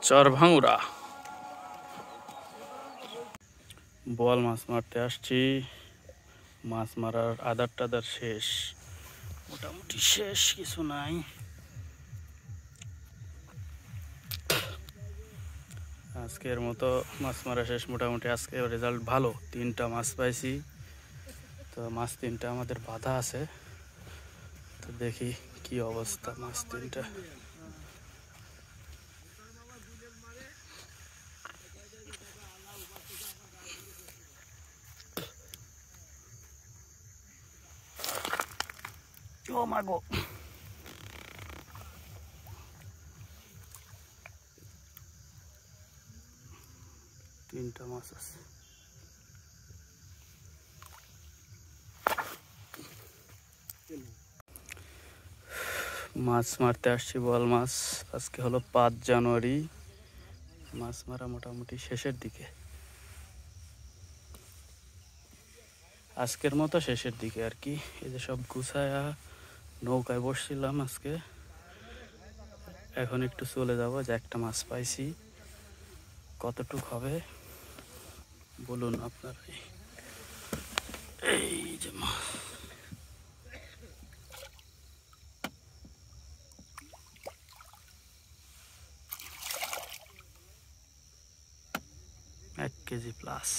চরভাঙুরা বোয়াল মাছ মারতে আসছি। মাছ মারার আদার টাদার শেষ, মোটামুটি শেষ, কিছু নাই। আজকের মতো মাছ মারা শেষ মোটামুটি। আজকে রেজাল্ট ভালো, 3টা মাছ পাইছি। তো মাছ 3টা আমাদের বাধা আছে, তো দেখি কি অবস্থা মাছ 3টা। ও মাগো, তিনটা মাছ আছে। মাছ মারতে আসছি বোয়াল মাছ। আজকে হলো 5 জানুয়ারি। মাছ মারা মোটামুটি শেষের দিকে, আজকের মতো শেষের দিকে আর কি। এই যে সব গুছায়া নৌকায় বসছিলাম আজকে, এখন একটু চলে যাব। যে একটা মাছ পাইছি, কতটুক হবে বলুন আপনারাই। এই যে মাছ, এক কেজি প্লাস।